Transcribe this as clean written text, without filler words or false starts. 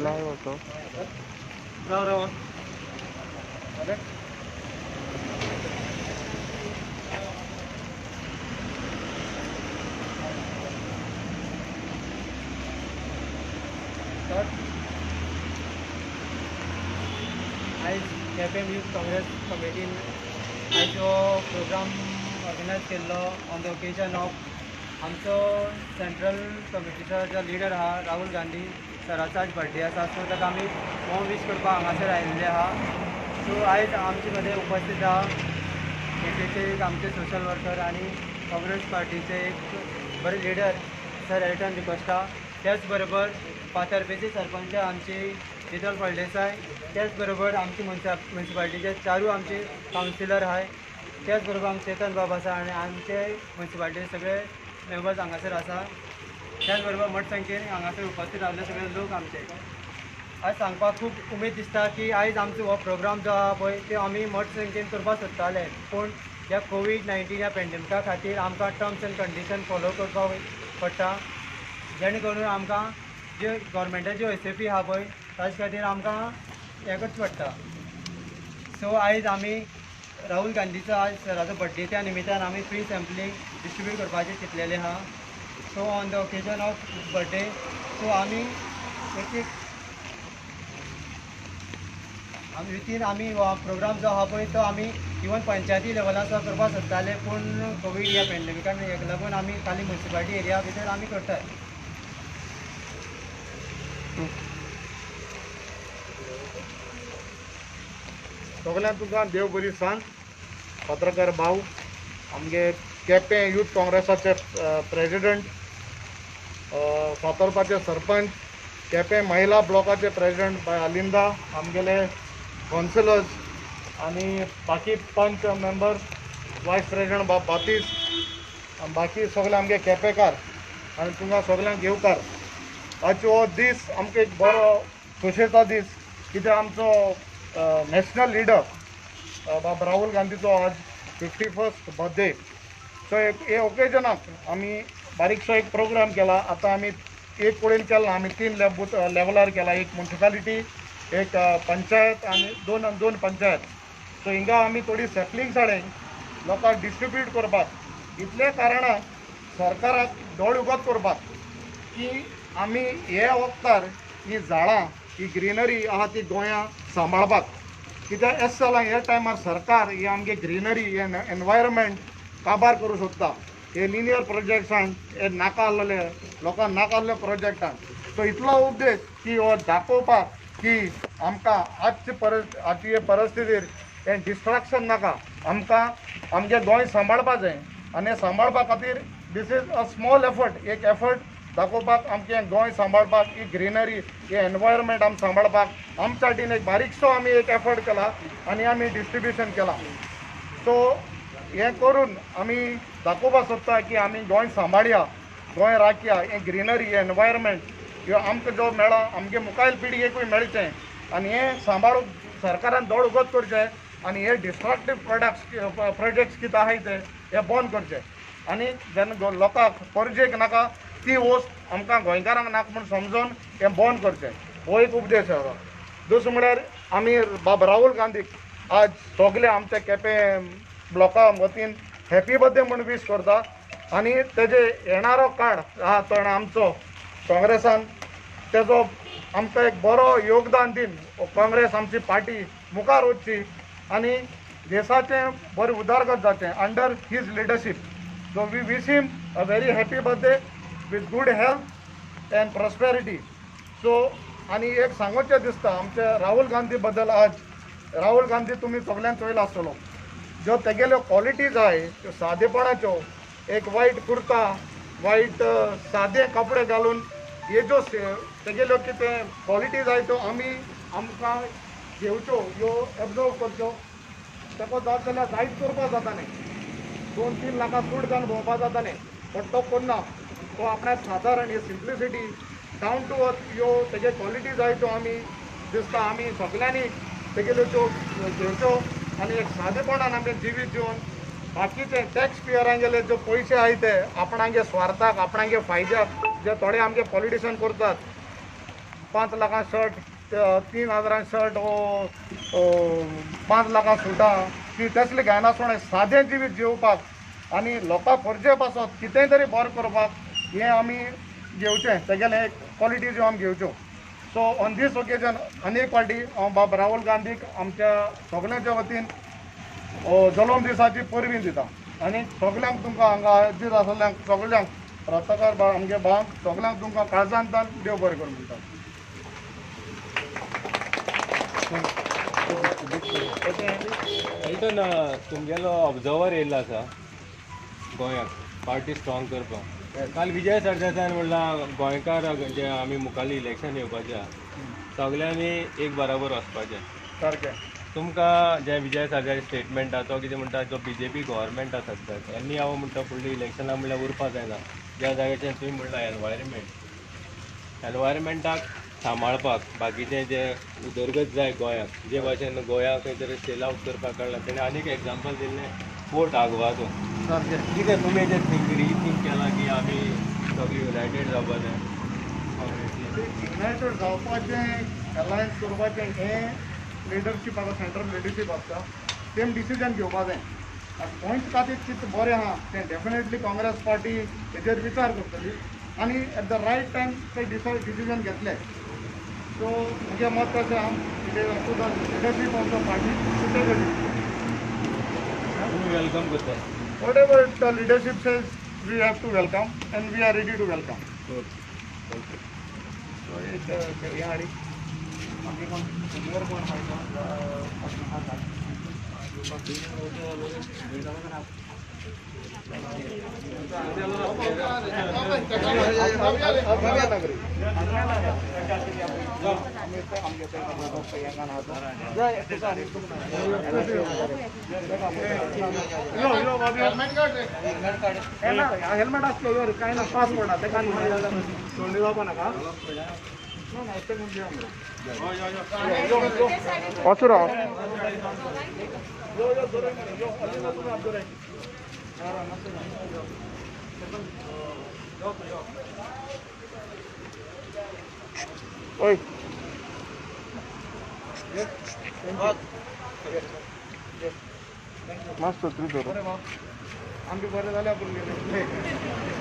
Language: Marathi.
Live होतो. आज केपें यूथ काँग्रेस कमिटीन आज हो प्रोग्राम ऑर्गनायज केल्लो ऑन द ओकेजन ऑफ आमचो सेंट्रल कमिटीचो जो लिडर आहा राहुल गांधी सराचो आज बर्थडे आसा, सो ताका आमी वॉर्म विश करपाक हांगासर आयिल्ले आहा. सो आयज आमचे मदें उपस्थित आहा केपेचे एक आमचे सोशल वर्कर आनी काँग्रेस पार्टीचे एक बरे लिडर सर एल्टन डिकोस्टा, त्याच बरोबर फातर्पेचे सरपंच आमचे शीतल फळदेसाय, त्याच बरोबर आमचे म्युन्सिपालिटीचे चारू आमचे कावन्सिलर आहाय, त्याच बरोबर आमचे चेतन बाब आसा आनी आमचे म्युन्सिपालिटीचे सगळे मेंबर्स हांगासर आसा. त्याच बरोबर मोठ संख्येन हांगासर उपस्थित रावले सगळे लोक आमचे. आज सांगपाक खूब उमेद दिसता की आयज आमचो हो प्रोग्राम जो आहा पळय तो आमी मोठ संख्येन करपाक सोदताले, पूण ह्या कोवीड-19 ह्या पेंडेमिका खातीर आमकां टर्म्स एंड कंडिशन फॉलो करपाक पडटा, जेणे करून आमकां ज्यो गव्हर्मेंटाच्यो SOP आहा पळय ताजे खातीर आमकां हें करचें पडटा. सो आयज आमी राहुल गांधीचो आज सराचो बर्थडे त्या निमित्यान आमी फ्री सॅम्पलींग डिस्ट्रिब्यूट करपाचें चिंतलेलें आहा. So on the occasion of birthday so आमी एक आमी हो प्रोग्राम जो आहा पळय तो आमी इवन पंचायती लेवलाचो करपाक सोदताले, पूण कोवीड ह्या पेंडेमिकान हेका लागून आमी खाली म्युन्सिपालिटी एरिया भितर आमी करतात. सगळ्यांक तुका देव बरी सांग. पत्रकार भाऊ, आमगे केपें यूथ काँग्रेसाचे प्रेसिडेंट, फातर्पाचे सरपंच, केपें महिला ब्लॉकाचे प्रेसिडेंट बाय अलिंदा, आमगेले काउन्सिलर्स आनी बाकी पंच मेंबर्स, वायस प्रेसिडेंट बातीस, बाकी सगळे आमगे केपेकार आनी तुमकां सगळ्यांक घेवकार. आजचो हो दीस आमकां एक बरो खोशयेचो दीस, कित्याक आमचो नॅशनल लिडर बाब राहुल गांधीचो आज 51st बर्थडे. सो हे ओकेजनाक आमी बारीकसो एक प्रोग्राम केला. आतां आमी एक कडेन केला, आमी 3 लेवलार केला, एक म्युन्सिपालिटी, एक पंचायत आनी दोन पंचायत. सो हिंगा आमी थोडी सॅपलिंग्स हाडून लोकांक डिस्ट्रिब्यूट करपाक, इतले कारणाक सरकाराक दोळ उगत करपाक की आमी हे वखदार ही झाडां ही ग्रिनरी आहा ती गोंयां सांबाळपाक. कित्याक एस जालां ह्या टायमार सरकार ही आमगे ग्रिनरी हे एनवायरमेंट काबार करूं सोदता. हे लिनियर प्रोजेक्ट्सान हे नाका आसलेले लोकांक नाका आसले प्रोजेक्टान. सो इतलो उद्देश की हो दाखोवपाक की आमकां आजचे परिस्थितीर हे डिस्ट्रॅक्शन नाका, आमकां आमगे गोंय सांबाळपा जाय आनी हे सांबाळपा खातीर this is a small effort, एक एफर्ट दाखोवपाक आमचें गोंय सांबाळपाक, ही ग्रिनरी हे एनवायरमेंट आमी सांबाळपाक आमच्या सायडीन एक बारीकसो आमी एक एफर्ट केला आनी आमी डिस्ट्रिब्युशन केलां. सो हें करून आमी दाखोवपाक सोदता की आमी गोंय सांबाळया, गोंय राखया, हें ग्रिनरी हे एनवायरमेंट ह्यो आमकां जो मेळ्ळा आमगे मुखावेल पिळगेकूय मेळचें आनी हें सांबाळून सरकारान दोळ उगत करचें आनी हे डिस्ट्रक्टीव प्रोजेक्ट्स कितें आहाय ते हे बंद करचे आनी जेन्ना लोकांक परजेक नाका ती वस्त आमकां गोंयकारांक नाका म्हूण समजून हें बंद करचें, हो एक उपदेश आसा. दुसरें म्हळ्यार आमी बाब राहुल गांधीक आज सगळे आमच्या केपें ब्लॉका वतीन हॅपी बर्थडे म्हूण वीश करता आनी तेजे येणारो काळ आहा तो आमचो काँग्रेसान तेजो आमकां एक बरो योगदान दिन काँग्रेस आमची पार्टी मुखार वचची आनी देशाचें बरें उदारगत जाचें under his leadership. So we wish him a very happy birthday with good health and prosperity. So आनी एक सांगोचें दिसता आमचे राहुल गांधी बद्दल. आज राहुल गांधी तुमी सगळ्यांक चोयलो आसतलो. ज्यो तेगेल्यो क्वॉलिटीज आहाय त्यो सादेपणाच्यो, एक वायट कुर्ता, वायट सादे कपडे घालून हे ज्यो तेगेल्यो कितें क्वॉलिटीज आहाय त्यो आमकां घेवच्यो, ह्यो एब्जॉर्व करच्यो. तेका जाता जाल्यार जायत करपा जाता न्ही, 2-3 लाखां सूट घालून भोंवपा जाता न्ही, बट तो करना. तो आपणाक सादारण ही सिंप्लिसिटी, डावन टू अर्थ ह्यो तेगे क्वॉलिटीज आहाय त्यो दिसता आमी सगळ्यांनी तेगेल्यो त्यो घेवच्यो आनी एक सादेपणान आमचें जिवीत जिवन बाकीचे टॅक्स पेयरांगेले ज्यो पयशे आहाय ते आपणांगे स्वार्थाक, आपणांगे फायद्याक जे थोडे आमचे पॉलिटिशियन करतात. 5 लाखां शर्ट, 3,000 शर्ट ओ 5 लाखां सुटां ती तसली घेनासतना सादें जिवीत जिवपाक आनी लोकां फर्जे पासत कितेंय तरी बरें करपाक हें आमी घेवचें. तेगेलें क्वॉलिटीज ह्यो आमी घेवच्यो. सो ऑन दीस ओकेजन आनी एक फावटी हांव बाब राहुल गांधीक आमच्या सगळ्यांच्या वतीन जल्म दिसाची परबीं दिता आनी सगळ्यांक तुमकां हांगा हाजीर आसलेल्यांक सगळ्यांक रत्नाकर आमगे भावांक सगळ्यांक तुमकां काळजांतल्यान देव बरें करून दिता. एल्टन तुमगेलो ऑब्जर्वर येयल्लो आसा गोंयाक पार्टी स्ट्रॉंग करपाक. काल विजय सरदेसायन म्हणलां गोंयकार जे आमी मुखाल्ली इलेक्शन येवपाचें आहा सगल्यांनी एक बराबर वचपाचें. सारकें. तुमकां जे विजय सरदेसाय स्टेटमेंट आहा तो कितें म्हणटा, जो BJP गव्हर्मेंट आसा त्यांनी हांव म्हणटा फुडली इलेक्शनाक म्हणल्यार उरपा जायना. ज्या जाग्याचेर तुवें म्हणलां एनवायरमेंटाक सांबाळपाक बाकीचे जे उदरगत जाय गोंयाक, जे भाशेन गोंयाक खंय तरी सेल आवट करपाक काडला. तेणें आनीक एग्जाम्पल दिल्लें फोर्ट आग्वाचो. सारकें. कितें तुमी हेजेर रिथींक केलां की आमी सगळीं युनायटेड जावपाचें? युनायटेड जावपाचें, अलायन्स करपाचें हें लिडरशीप आसा, सेंट्रल लिडरशीप आसता तेम डिसिजन घेवपा जाय. गोंयच्या खातीर कितें बरें आहा तें डेफिनेटली काँग्रेस पार्टी हेजेर विचार करतली आनी एट द रायट टायम ते डिसिजन घेतले. सो म्हजें मत अशें आहा leadership of the party suitable. तुमी वेलकम करता. Whatever the leadership says, we have to welcome and we are ready to welcome. Good. So it's यारी आगे कौन सिनियर कौन है हेल्मेट असते काय ना पासपोर्ट आहे काय तोंडी बाबा नका असुरा ओय मस्त तुझं आमचे बरे झाले आपण गेले.